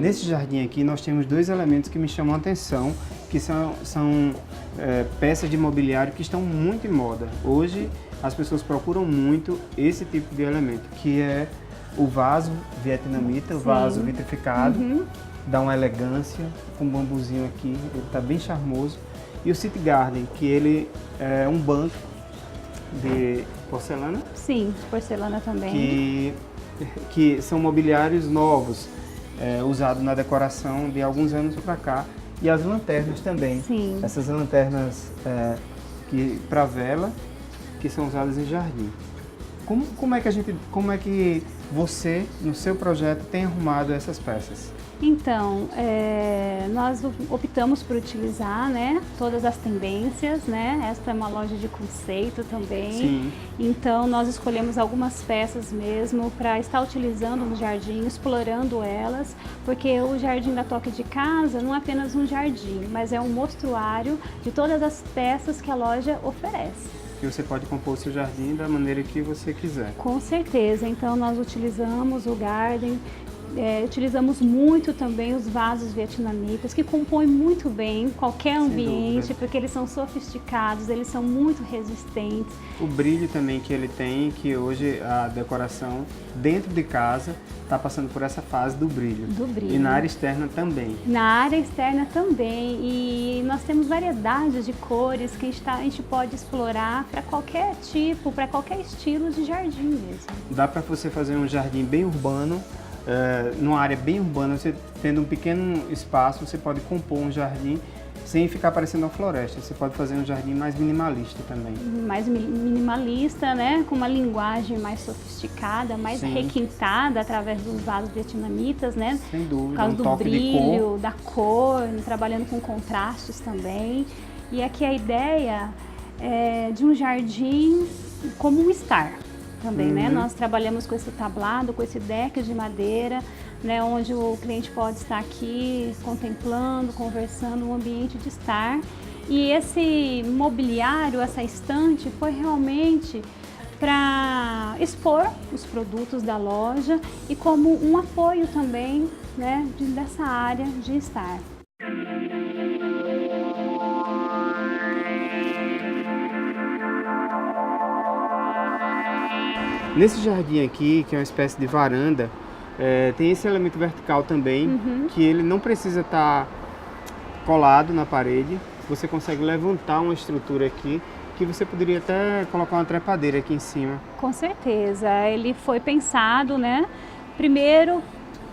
Nesse jardim aqui nós temos dois elementos que me chamam a atenção, que são peças de mobiliário que estão muito em moda. Hoje as pessoas procuram muito esse tipo de elemento, que é o vaso vietnamita, o vaso vitrificado, dá uma elegância, com um bambuzinho aqui, ele está bem charmoso. E o City Garden, que ele é um banco de porcelana. Sim, de porcelana também. Que são mobiliários novos, usados na decoração de alguns anos para cá. E as lanternas também. Sim. Essas lanternas para vela, que são usadas em jardim. Como é que você, no seu projeto, tem arrumado essas peças? Então, nós optamos por utilizar, né, todas as tendências, né? Esta é uma loja de conceito também. Sim. Então, nós escolhemos algumas peças mesmo para estar utilizando no jardim, explorando elas, porque o Jardim da Toque de Casa não é apenas um jardim, mas é um mostruário de todas as peças que a loja oferece. Que você pode compor o seu jardim da maneira que você quiser. Com certeza. Então, nós utilizamos o garden, utilizamos muito também os vasos vietnamitas, que compõem muito bem qualquer ambiente, porque eles são sofisticados, eles são muito resistentes. O brilho também que ele tem, que hoje a decoração dentro de casa está passando por essa fase do brilho. Do brilho. E na área externa também. Na área externa também. E nós temos variedades de cores que a gente pode explorar para qualquer tipo, para qualquer estilo de jardim mesmo. Dá para você fazer um jardim bem urbano, numa área bem urbana, você tendo um pequeno espaço, você pode compor um jardim sem ficar parecendo uma floresta. Você pode fazer um jardim mais minimalista também. Mais minimalista, né? Com uma linguagem mais sofisticada, mais requintada através dos vasos vietnamitas, né? Sem dúvida. Por causa do brilho, da cor, trabalhando com contrastes também. E aqui a ideia é de um jardim como um estar também, né? Nós trabalhamos com esse tablado, com esse deck de madeira, né, onde o cliente pode estar aqui contemplando, conversando, um ambiente de estar. E esse mobiliário, essa estante, foi realmente para expor os produtos da loja e como um apoio também, né, dessa área de estar. Nesse jardim aqui, que é uma espécie de varanda, tem esse elemento vertical também, que ele não precisa estar colado na parede. Você consegue levantar uma estrutura aqui, que você poderia até colocar uma trepadeira aqui em cima. Com certeza, ele foi pensado, né? Primeiro,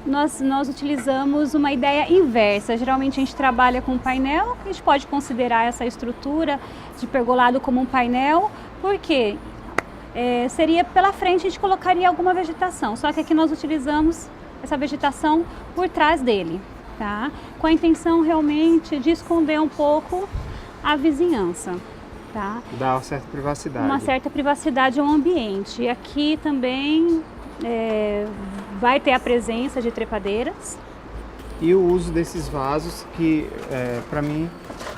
nós utilizamos uma ideia inversa. Geralmente a gente trabalha com painel, a gente pode considerar essa estrutura de pergolado como um painel, porque seria pela frente, a gente colocaria alguma vegetação, só que aqui nós utilizamos essa vegetação por trás dele, tá? Com a intenção realmente de esconder um pouco a vizinhança, tá? Dá uma certa privacidade. Uma certa privacidade ao ambiente. E aqui também vai ter a presença de trepadeiras. E o uso desses vasos, que para mim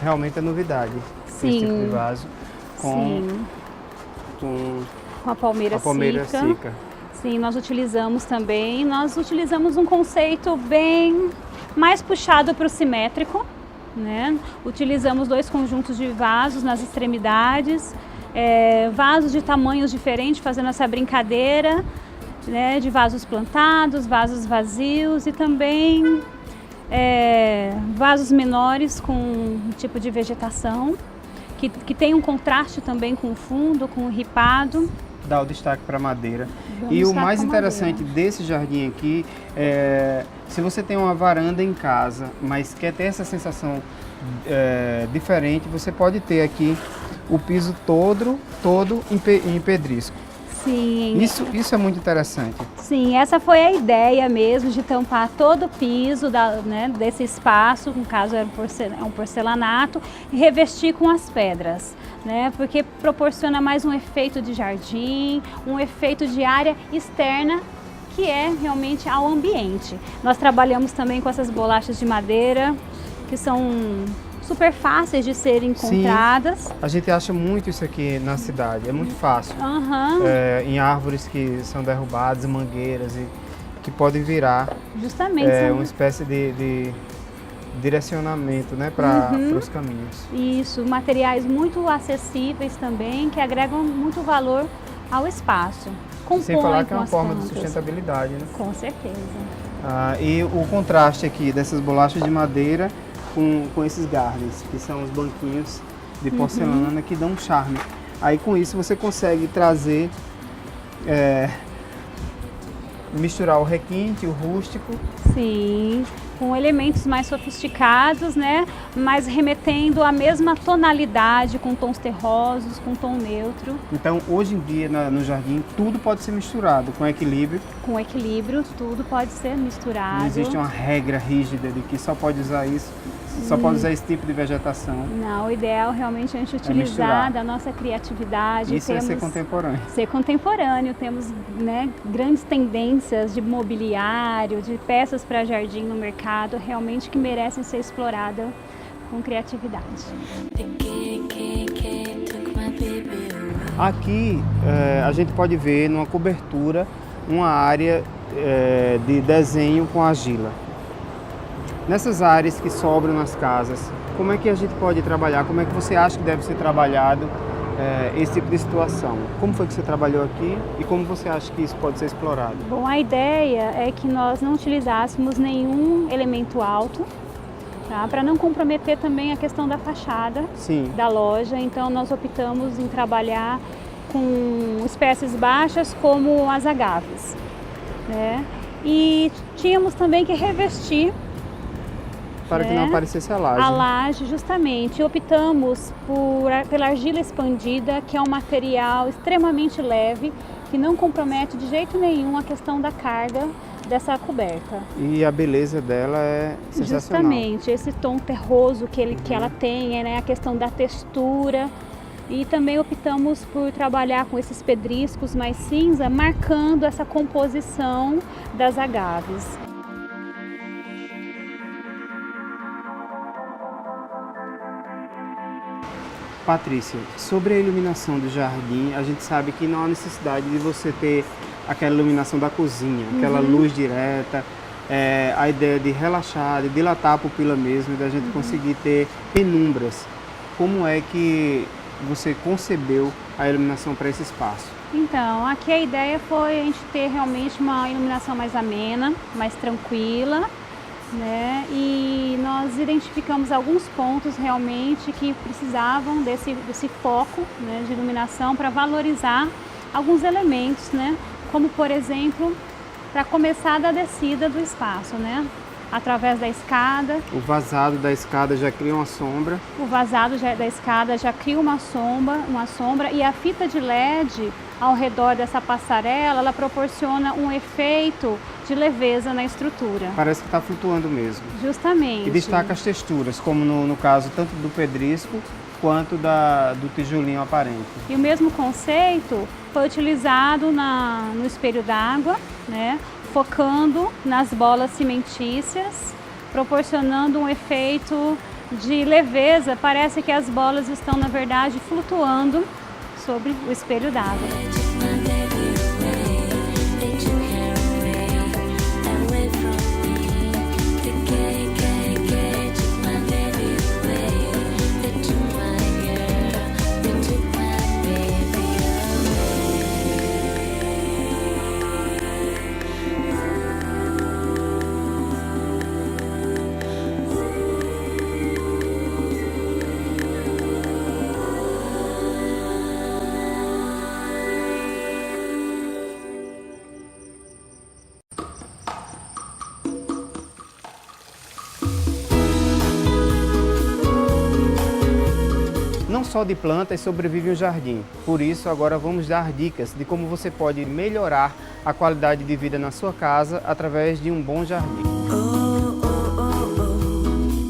realmente é novidade. Sim. Esse tipo de vaso com a palmeira Sica. Sim, nós utilizamos também. Nós utilizamos um conceito bem mais puxado para o simétrico, né? Utilizamos 2 conjuntos de vasos nas extremidades, vasos de tamanhos diferentes, fazendo essa brincadeira, né, de vasos plantados, vasos vazios e também vasos menores com um tipo de vegetação que tem um contraste também com o fundo, com o ripado. Dá o destaque para a madeira. E o mais interessante desse jardim aqui se você tem uma varanda em casa, mas quer ter essa sensação diferente, você pode ter aqui o piso todo em pedrisco. Sim. Isso é muito interessante. Sim, essa foi a ideia mesmo, de tampar todo o piso desse espaço, no caso é um porcelanato, e revestir com as pedras, né? Porque proporciona mais um efeito de jardim, um efeito de área externa, que é realmente ao ambiente. Nós trabalhamos também com essas bolachas de madeira, que são super fáceis de serem encontradas. Sim, a gente acha muito isso aqui na cidade, é muito fácil. Em árvores que são derrubadas, mangueiras, que podem virar Justamente. uma espécie de direcionamento, né, para os caminhos. Isso, materiais muito acessíveis também, que agregam muito valor ao espaço. Sem falar que é com uma as forma de plantas. sustentabilidade, né? Com certeza. E o contraste aqui dessas bolachas de madeira com esses gardens, que são os banquinhos de porcelana que dão um charme. Aí com isso você consegue trazer, misturar o requinte, o rústico. Sim, com elementos mais sofisticados, né? Mas remetendo à mesma tonalidade, com tons terrosos, com tom neutro. Então hoje em dia no jardim tudo pode ser misturado com equilíbrio. Com equilíbrio, tudo pode ser misturado. Não existe uma regra rígida de que só pode usar isso, só pode usar esse tipo de vegetação. Não, o ideal realmente é a gente utilizar da nossa criatividade. Isso é ser contemporâneo. Ser contemporâneo. Temos, né, grandes tendências de mobiliário, de peças para jardim no mercado, realmente que merecem ser exploradas com criatividade. Aqui a gente pode ver numa cobertura uma área de desenho com argila. Nessas áreas que sobram nas casas, como é que a gente pode trabalhar? Como é que você acha que deve ser trabalhado esse tipo de situação? Como foi que você trabalhou aqui e como você acha que isso pode ser explorado? Bom, a ideia é que nós não utilizássemos nenhum elemento alto, tá? Para não comprometer também a questão da fachada da loja. Então nós optamos em trabalhar com espécies baixas como as agaves, né? E tínhamos também que revestir para que não aparecesse a laje. A laje, justamente. Optamos pela argila expandida, que é um material extremamente leve, que não compromete de jeito nenhum a questão da carga dessa coberta. E a beleza dela é sensacional. Justamente, esse tom terroso que ela tem, né, a questão da textura. E também optamos por trabalhar com esses pedriscos mais cinza, marcando essa composição das agaves. Patrícia, sobre a iluminação do jardim, a gente sabe que não há necessidade de você ter aquela iluminação da cozinha, aquela luz direta, a ideia de relaxar, de dilatar a pupila mesmo, da gente conseguir ter penumbras. Como é que você concebeu a iluminação para esse espaço? Então, aqui a ideia foi a gente ter realmente uma iluminação mais amena, mais tranquila, né? E nós identificamos alguns pontos realmente que precisavam desse foco, né, de iluminação para valorizar alguns elementos, né? Como, por exemplo, para começar da descida do espaço, né? Através da escada. O vazado da escada já cria uma sombra. O vazado da escada já cria uma sombra e a fita de LED ao redor dessa passarela, ela proporciona um efeito de leveza na estrutura. Parece que está flutuando mesmo. Justamente. E destaca as texturas, como no caso tanto do pedrisco quanto do tijolinho aparente. E o mesmo conceito foi utilizado no espelho d'água, né? Focando nas bolas cimentícias, proporcionando um efeito de leveza. Parece que as bolas estão, na verdade, flutuando sobre o espelho d'água. Não só de plantas sobrevive um jardim, por isso agora vamos dar dicas de como você pode melhorar a qualidade de vida na sua casa através de um bom jardim.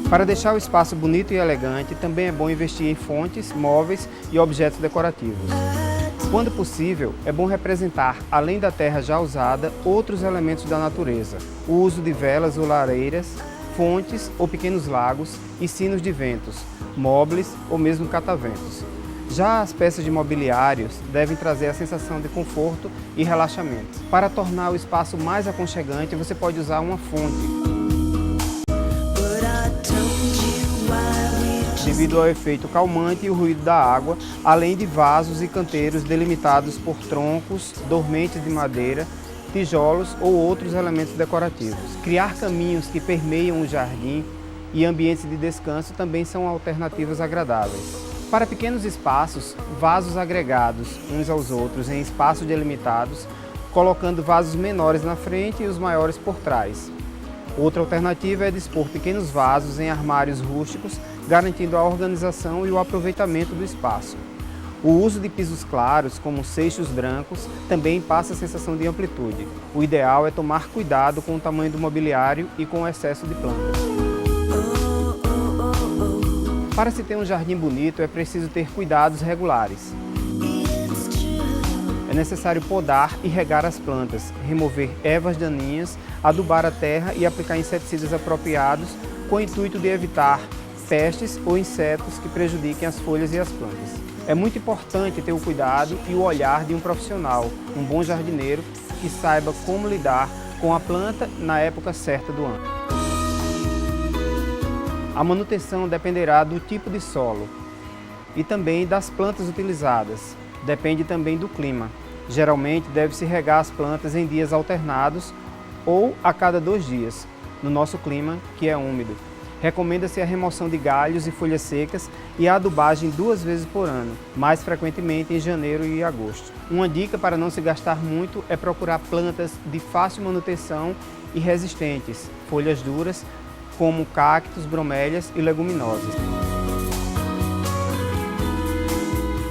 Para deixar o espaço bonito e elegante, também é bom investir em fontes, móveis e objetos decorativos. Quando possível, é bom representar, além da terra já usada, outros elementos da natureza. O uso de velas ou lareiras, fontes ou pequenos lagos e sinos de ventos, móveis ou mesmo cataventos. Já as peças de mobiliários devem trazer a sensação de conforto e relaxamento. Para tornar o espaço mais aconchegante, você pode usar uma fonte. Devido ao efeito calmante e o ruído da água, além de vasos e canteiros delimitados por troncos, dormentes de madeira, tijolos ou outros elementos decorativos. Criar caminhos que permeiam o jardim e ambientes de descanso também são alternativas agradáveis. Para pequenos espaços, vasos agregados uns aos outros em espaços delimitados, colocando vasos menores na frente e os maiores por trás. Outra alternativa é dispor pequenos vasos em armários rústicos, garantindo a organização e o aproveitamento do espaço. O uso de pisos claros, como seixos brancos, também passa a sensação de amplitude. O ideal é tomar cuidado com o tamanho do mobiliário e com o excesso de plantas. Para se ter um jardim bonito, é preciso ter cuidados regulares. É necessário podar e regar as plantas, remover ervas daninhas, adubar a terra e aplicar inseticidas apropriados com o intuito de evitar pestes ou insetos que prejudiquem as folhas e as plantas. É muito importante ter o cuidado e o olhar de um profissional, um bom jardineiro que saiba como lidar com a planta na época certa do ano. A manutenção dependerá do tipo de solo e também das plantas utilizadas. Depende também do clima. Geralmente deve-se regar as plantas em dias alternados ou a cada 2 dias, no nosso clima, que é úmido. Recomenda-se a remoção de galhos e folhas secas e a adubagem 2 vezes por ano, mais frequentemente em janeiro e agosto. Uma dica para não se gastar muito é procurar plantas de fácil manutenção e resistentes, folhas duras, como cactos, bromélias e leguminosas.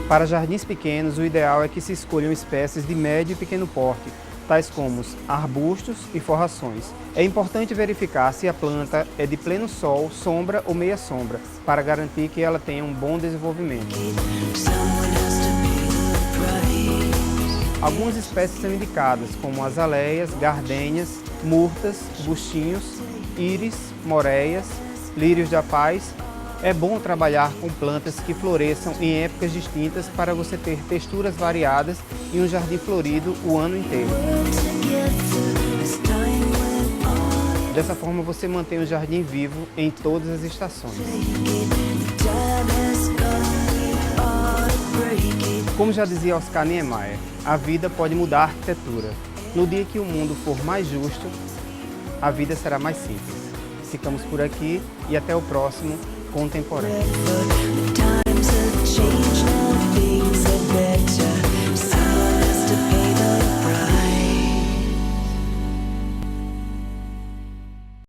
Para jardins pequenos, o ideal é que se escolham espécies de médio e pequeno porte, tais como arbustos e forrações. É importante verificar se a planta é de pleno sol, sombra ou meia sombra, para garantir que ela tenha um bom desenvolvimento. Algumas espécies são indicadas, como azaleias, gardênias, murtas, buchinhos, íris, moreias, lírios da paz. É bom trabalhar com plantas que floresçam em épocas distintas para você ter texturas variadas e um jardim florido o ano inteiro. Dessa forma você mantém o jardim vivo em todas as estações. Como já dizia Oscar Niemeyer, a vida pode mudar a arquitetura. No dia que o mundo for mais justo, a vida será mais simples. Ficamos por aqui e até o próximo Contemporâneo.